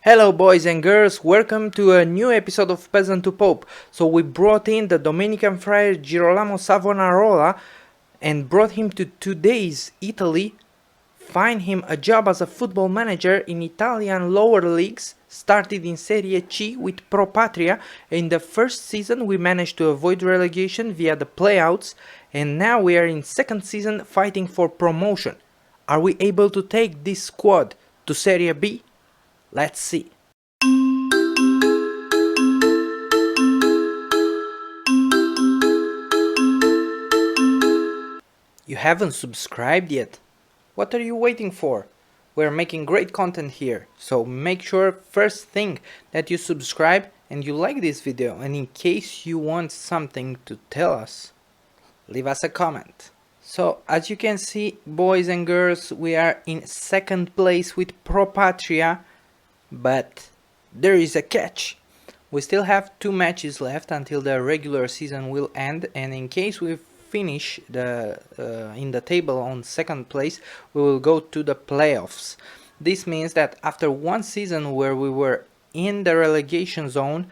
Hello boys and girls, welcome to a new episode of Peasant to Pope. So we brought in the Dominican friar Girolamo Savonarola and brought him to today's Italy, find him a job as a football manager in Italian lower leagues, started in Serie C with Patria. In the first season we managed to avoid relegation via the playouts, and now we are in second season fighting for promotion. Are we able to take this squad to Serie B? Let's see. You haven't subscribed yet? What are you waiting for? We're making great content here, so make sure first thing that you subscribe and you like this video, and in case you want something to tell us, leave us a comment. So as you can see, boys and girls, we are in second place with Patria. But there is a catch. We still have 2 matches left until the regular season will end, and in case we finish in the table on second place, we will go to the playoffs. This means that after one season where we were in the relegation zone,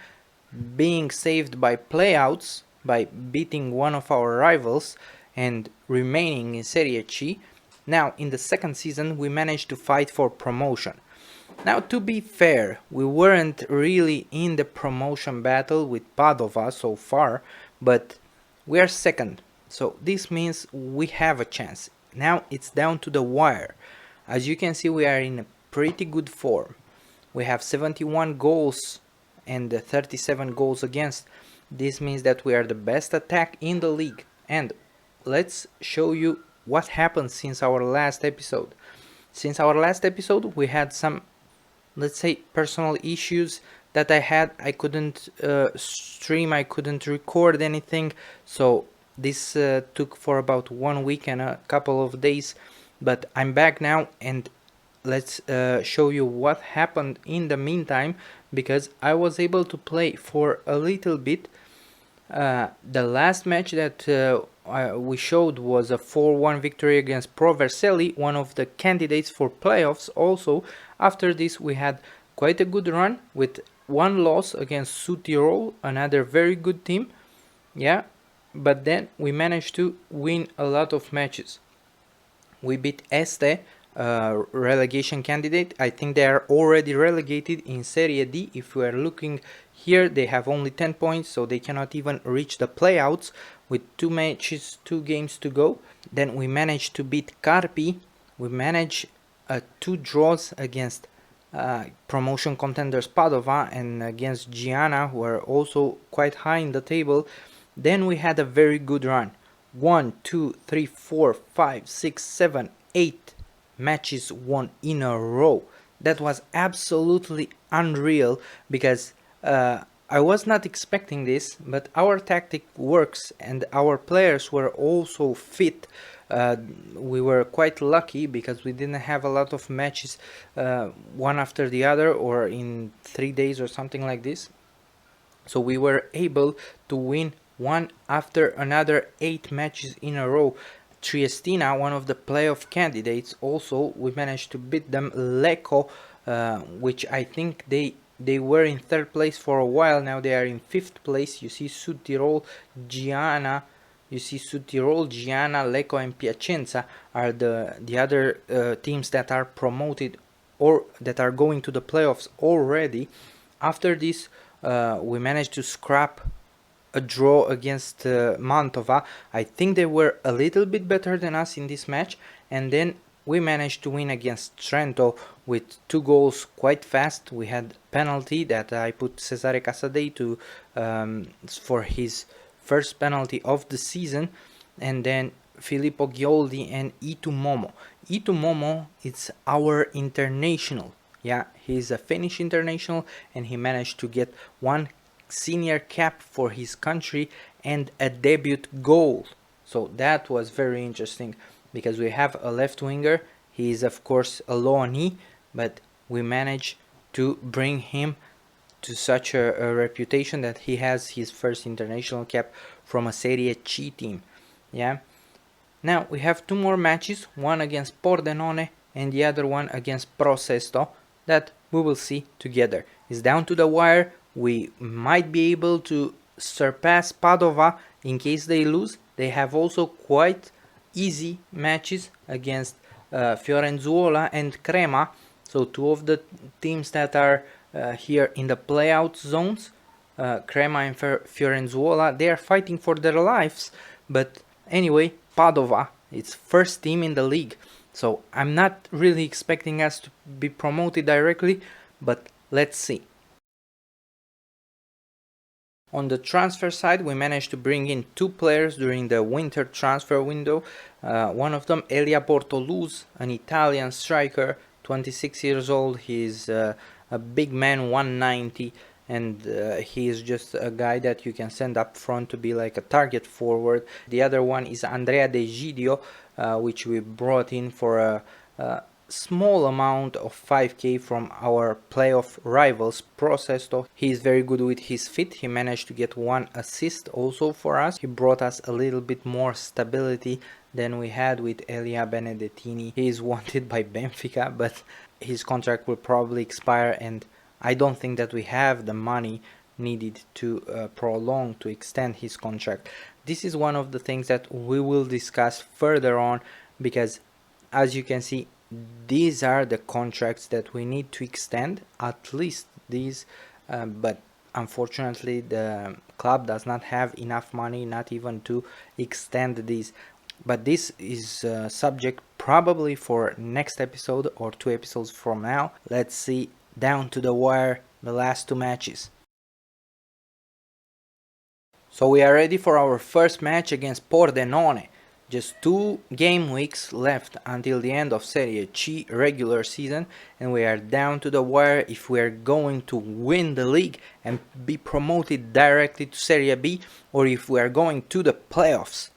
being saved by playouts, by beating one of our rivals and remaining in Serie C, now in the second season we managed to fight for promotion. Now, to be fair, we weren't really in the promotion battle with Padova so far, but we are second, so this means we have a chance. Now it's down to the wire. As you can see, we are in a pretty good form. We have 71 goals and 37 goals against. This means that we are the best attack in the league. And let's show you what happened since our last episode. Since our last episode, we had some, let's say, personal issues that I couldn't stream, I couldn't record anything, so this took for about 1 week and a couple of days, but I'm back now, and let's show you what happened in the meantime, because I was able to play for a little bit. The last match that we showed was a 4-1 victory against Pro Vercelli, one of the candidates for playoffs also. After this we had quite a good run with 1 loss against Südtirol, another very good team, yeah, but then we managed to win a lot of matches. We beat Este, relegation candidate. I think they are already relegated in Serie D. If we are looking here, they have only 10 points, so they cannot even reach the playouts with 2 matches, 2 games to go. Then we managed to beat Carpi. We managed 2 draws against promotion contenders Padova and against Giana, who are also quite high in the table. Then we had a very good run. 1, 2, 3, 4, 5, 6, 7, 8 matches won in a row. That was absolutely unreal, because I was not expecting this, but our tactic works and our players were also fit. We were quite lucky because we didn't have a lot of matches one after the other or in 3 days or something like this. So we were able to win one after another 8 matches in a row. Triestina, one of the playoff candidates, also we managed to beat them. Lecco, which I think they were in 3rd place for a while, now they are in 5th place. You see Südtirol, Giana, Lecco and Piacenza are the other teams that are promoted or that are going to the playoffs already. After this we managed to scrap a draw against Mantova. I think they were a little bit better than us in this match, and then we managed to win against Trento with 2 goals quite fast. We had penalty that I put Cesare Casadei to for his first penalty of the season, and then Filippo Ghioldi and Itu Momo. Itu Momo is our international. Yeah, he's a Finnish international, and he managed to get 1 senior cap for his country and a debut goal. So that was very interesting, because we have a left winger. He is of course a loanee, but we managed to bring him to such a reputation that he has his first international cap from a Serie C team. Yeah. Now we have 2 more matches, one against Pordenone and the other one against Pro Sesto, that We will see together. It's down to the wire. We might be able to surpass Padova in case they lose. They have also quite easy matches against Fiorenzuola and Crema. So two of the teams that are here in the playout zones, Crema and Fiorenzuola, they are fighting for their lives. But anyway, Padova, it's first team in the league. So I'm not really expecting us to be promoted directly, but let's see. On the transfer side, we managed to bring in 2 players during the winter transfer window. One of them, Elia Bortoluz, an Italian striker, 26 years old. He's a big man, 190, and he is just a guy that you can send up front to be like a target forward. The other one is Andrea De Gidio, which we brought in for a small amount of 5k from our playoff rivals Prosesto. He is very good with his feet. He managed to get 1 assist also for us. He brought us a little bit more stability than we had with Elia Benedettini. He is wanted by Benfica, but his contract will probably expire, and I don't think that we have the money needed to prolong, to extend his contract. This is one of the things that we will discuss further on, because as you can see, these are the contracts that we need to extend, at least these, but unfortunately the club does not have enough money, not even to extend these. But this is subject probably for next episode or 2 episodes from now. Let's see down to the wire the last 2 matches. So we are ready for our first match against Pordenone. Just 2 game weeks left until the end of Serie C regular season, and we are down to the wire if we are going to win the league and be promoted directly to Serie B, or if we are going to the playoffs.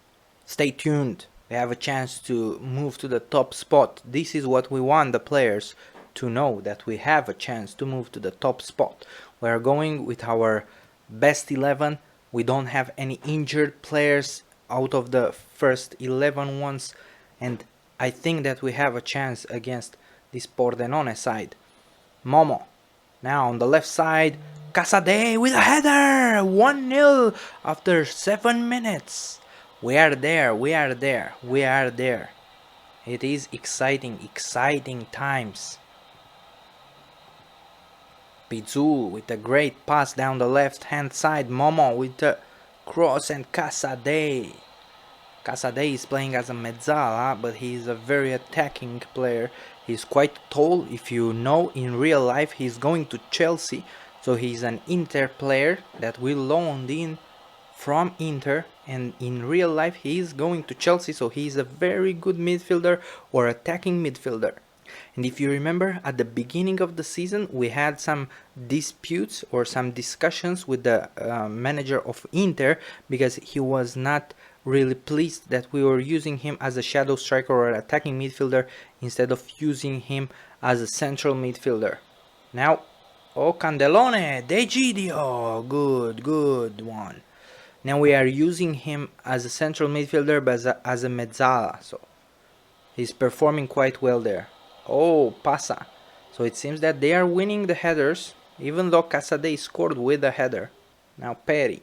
Stay tuned. We have a chance to move to the top spot. This is what we want the players to know, that we have a chance to move to the top spot. We are going with our best 11. We don't have any injured players out of the first 11 ones, and I think that we have a chance against this Pordenone side. Momo, now on the left side, Casade with a header, 1-0 after 7 minutes. We are there, we are there, we are there. It is exciting times. Pizzu with a great pass down the left hand side, Momo with the cross, and Casade. Casade is playing as a mezzala, but he is a very attacking player. He's quite tall. If you know, in real life he's going to Chelsea, so he's an Inter player that we loaned in from Inter, and in real life he is going to Chelsea, so he's a very good midfielder or attacking midfielder. And if you remember, at the beginning of the season we had some disputes or some discussions with the manager of Inter, because he was not really pleased that we were using him as a shadow striker or attacking midfielder instead of using him as a central midfielder. Now, oh, Candelone, De Gidio, good one. Now we are using him as a central midfielder, but as a mezzala, so he's performing quite well there. Oh, Passa. So it seems that they are winning the headers, even though Casade scored with a header. Now Peri,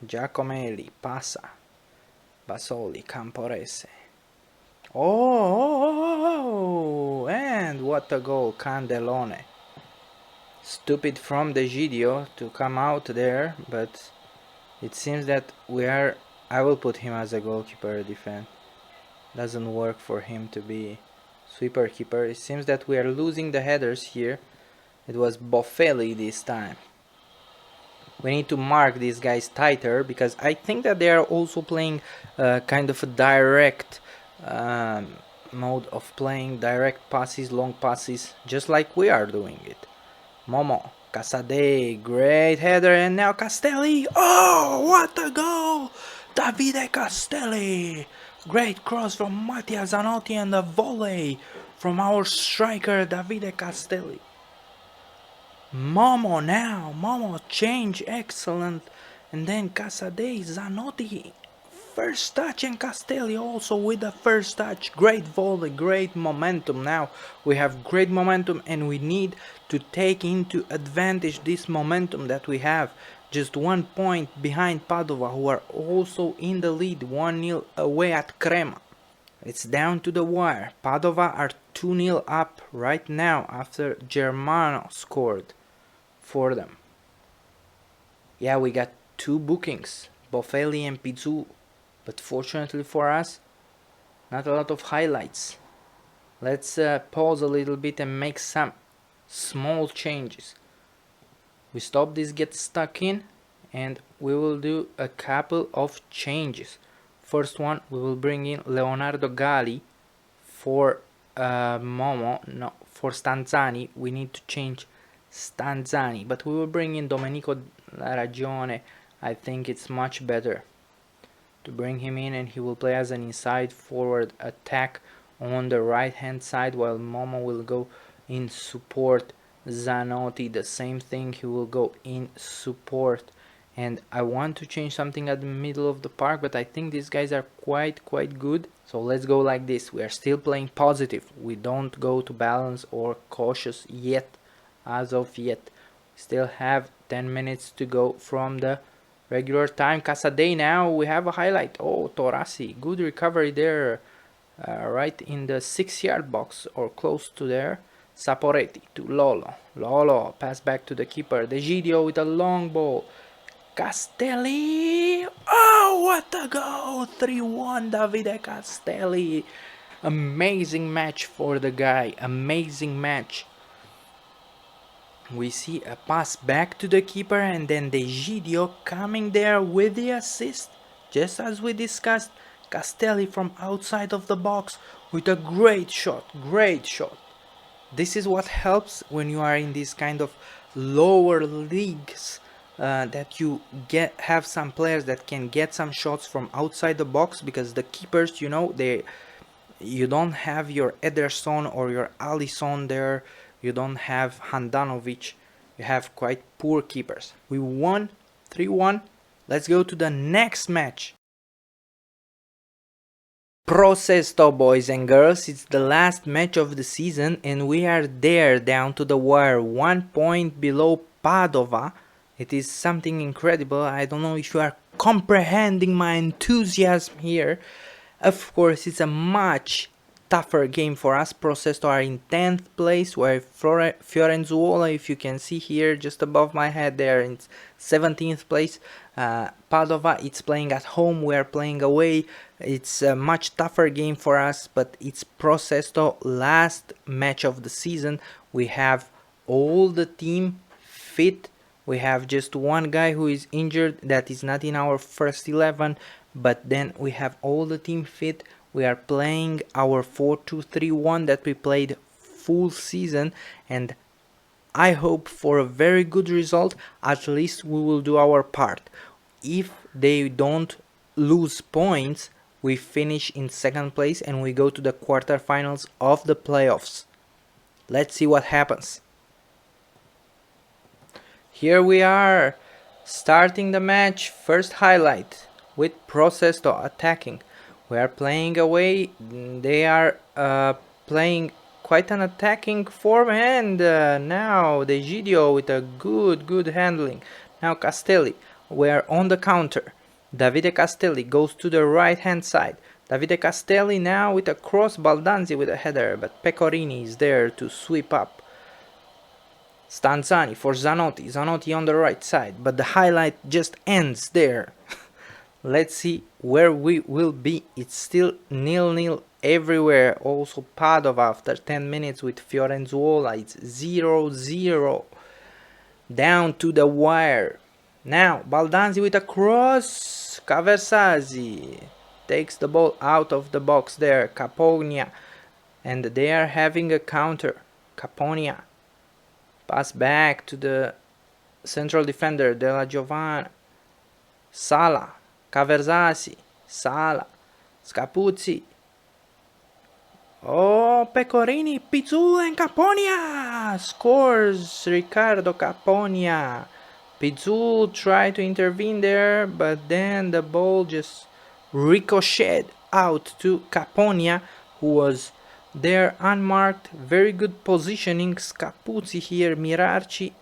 Giacomelli, Passa, Basoli, Camporese. Oh, and what a goal, Candelone. Stupid from De Gidio to come out there, but it seems that I will put him as a goalkeeper defense. Doesn't work for him to be sweeper keeper. It seems that we are losing the headers here. It was Boffelli this time. We need to mark these guys tighter, because I think that they are also playing kind of a direct mode of playing, direct passes, long passes, just like we are doing it. Momo, Casade, great header, and now Castelli. Oh, what a goal! Davide Castelli! Great cross from Mattia Zanotti and a volley from our striker Davide Castelli. Momo now, Momo change, excellent, and then Casade, Zanotti first touch, and Castelli also with the first touch. Great volley, great momentum. Now we have great momentum, and we need to take into advantage this momentum that we have. Just 1 point behind Padova, who are also in the lead, 1-0 away at Crema. It's down to the wire. Padova are 2-0 up right now after Germano scored for them. Yeah, we got 2 bookings, Boffelli and Pizzu, but fortunately for us, not a lot of highlights. Let's pause a little bit and make some small changes. We stop this get stuck in, and we will do a couple of changes. First one, we will bring in Leonardo Gali for for Stanzani. We need to change Stanzani, but we will bring in Domenico La Ragione. I think it's much better to bring him in, and he will play as an inside forward attack on the right hand side, while Momo will go in support Zanotti. The same thing, he will go in support. And I want to change something at the middle of the park, but I think these guys are quite good. So let's go like this. We are still playing positive. We don't go to balance or cautious yet, as of yet. We still have 10 minutes to go from the regular time. Casadei now, we have a highlight. Oh, Torasi, good recovery there, right in the 6-yard box or close to there. Saporetti to Lolo. Lolo, pass back to the keeper. Degidio with a long ball. Castelli! Oh, what a goal! 3-1 Davide Castelli. Amazing match for the guy. Amazing match. We see a pass back to the keeper, and then Degidio coming there with the assist. Just as we discussed, Castelli from outside of the box with a great shot. Great shot. This is what helps when you are in these kind of lower leagues. That you have some players that can get some shots from outside the box, because the keepers, you know, you don't have your Ederson or your Alisson there, you don't have Handanovic, you have quite poor keepers. We won 3-1. Let's go to the next match. Prosesto, boys and girls, it's the last match of the season, and we are there down to the wire, 1 point below Padova. It is something incredible. I don't know if you are comprehending my enthusiasm here. Of course, it's a much tougher game for us. Prosesto are in 10th place, where Fiorenzuola, if you can see here just above my head there, in 17th place. Padova, it's playing at home, we are playing away. It's a much tougher game for us, but it's Prosesto last match of the season. We have all the team fit. We have just one guy who is injured, that is not in our first 11, but then we have all the team fit. We are playing our 4-2-3-1 that we played full season, and I hope for a very good result. At least we will do our part. If they don't lose points, we finish in 2nd place and we go to the quarterfinals of the playoffs. Let's see what happens. Here we are, starting the match. First highlight with Prosesto attacking. We are playing away. They are playing quite an attacking form, and now Degidio with a good handling. Now Castelli, we are on the counter. Davide Castelli goes to the right hand side. Davide Castelli now with a cross, Baldanzi with a header, but Pecorini is there to sweep up. Stanzani for Zanotti. Zanotti on the right side, but the highlight just ends there. Let's see where we will be. It's still 0-0 everywhere. Also Padova after 10 minutes with Fiorenzuola. It's 0-0. Down to the wire. Now Baldanzi with a cross. Caversasi takes the ball out of the box there. Caponia. And they are having a counter. Caponia. Pass back to the central defender, Della Giovanna. Sala, Caversasi, Sala, Scapuzzi. Oh, Pecorini, Pizzu and Caponia! Scores Riccardo Caponia. Pizzu tried to intervene there, but then the ball just ricocheted out to Caponia, who was there unmarked. Very good positioning. Scapuzzi here, Mirarci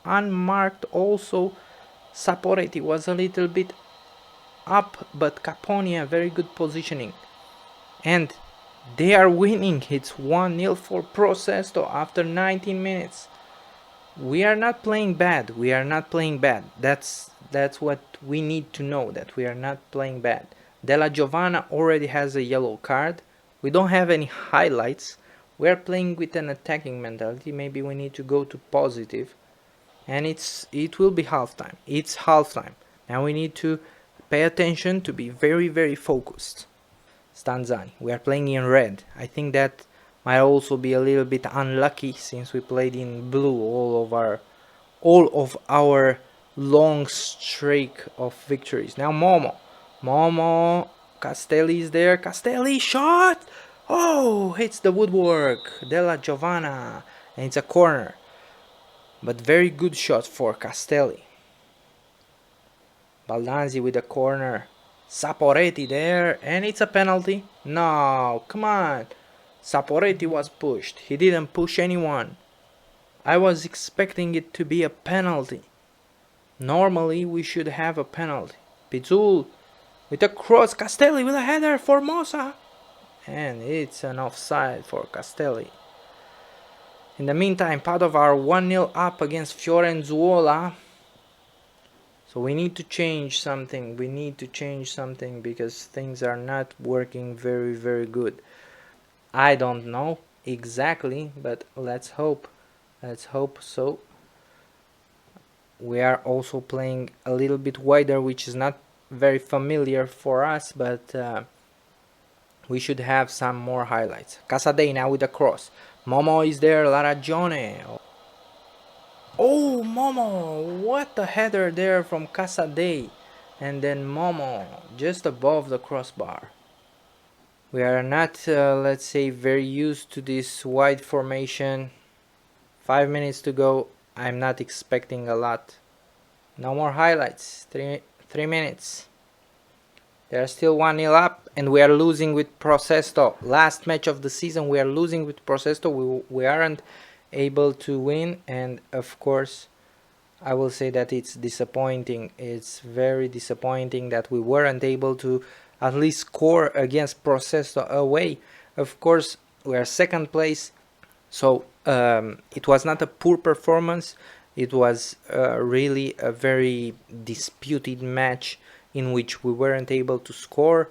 unmarked also. Saporetti was a little bit up, but Caponia very good positioning. And they are winning. It's 1-0 for Prosesto after 19 minutes. We are not playing bad. We are not playing bad. That's what we need to know, that we are not playing bad. Della Giovanna already has a yellow card. We don't have any highlights. We are playing with an attacking mentality. Maybe we need to go to positive. And it will be halftime. It's halftime. Now we need to pay attention, to be very, very focused. Stanzani. We are playing in red. I think that might also be a little bit unlucky since we played in blue all of our long streak of victories. Now Momo Castelli is there. Castelli shot! Oh, hits the woodwork. Della Giovanna. And it's a corner. But very good shot for Castelli. Baldanzi with a corner. Saporetti there, and it's a penalty. No, come on. Saporetti was pushed. He didn't push anyone. I was expecting it to be a penalty. Normally we should have a penalty. Pizzul with a cross. Castelli with a header for Mosa. And it's an offside for Castelli. In the meantime, Padova are 1-0 up against Fiorenzuola. So we need to change something. We need to change something because things are not working very, very good. I don't know exactly, but let's hope. Let's hope so. We are also playing a little bit wider, which is not very familiar for us, but we should have some more highlights. Casadei now with a cross. Momo is there, La Ragione. Oh, Momo! What a header there from Casadei. And then Momo, just above the crossbar. We are not, let's say, very used to this wide formation. 5 minutes to go. I'm not expecting a lot. No more highlights. 3 minutes. They are still 1-0 up, and we are losing with Prosesto. Last match of the season, we are losing with Prosesto. We aren't able to win, and of course I will say that it's disappointing. It's very disappointing that we weren't able to at least score against Prosesto away. Of course we are second place, so it was not a poor performance. It was really a very disputed match in which we weren't able to score.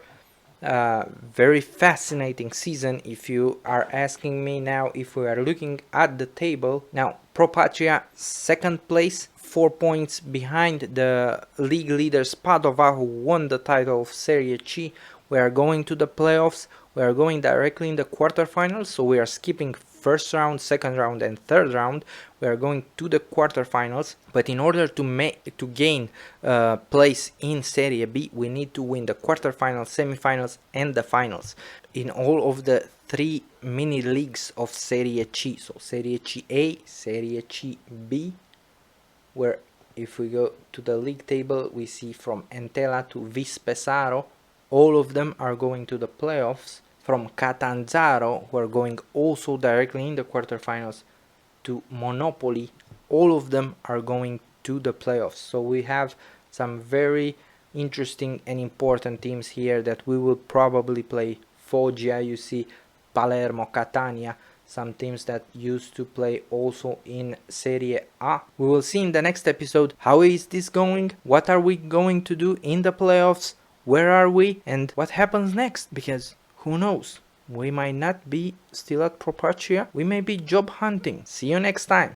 Very fascinating season, if you are asking me. Now if we are looking at the table, now Pro Patria second place, 4 points behind the league leaders Padova, who won the title of Serie C. We are going to the playoffs. We are going directly in the quarterfinals, so we are skipping first round, second round and third round. We are going to the quarterfinals, but in order to gain place in Serie B, we need to win the quarterfinals, semifinals and the finals in all of the 3 mini leagues of Serie C. So Serie C A, Serie C B, where if we go to the league table, we see from Entella to Vispesaro, all of them are going to the playoffs. From Catanzaro, who are going also directly in the quarterfinals, to Monopoli, all of them are going to the playoffs. So we have some very interesting and important teams here that we will probably play. Foggia, you see, Palermo, Catania, some teams that used to play also in Serie A. We will see in the next episode how is this going, what are we going to do in the playoffs, where are we, and what happens next, because who knows? We might not be still at Pro Patria. We may be job hunting. See you next time.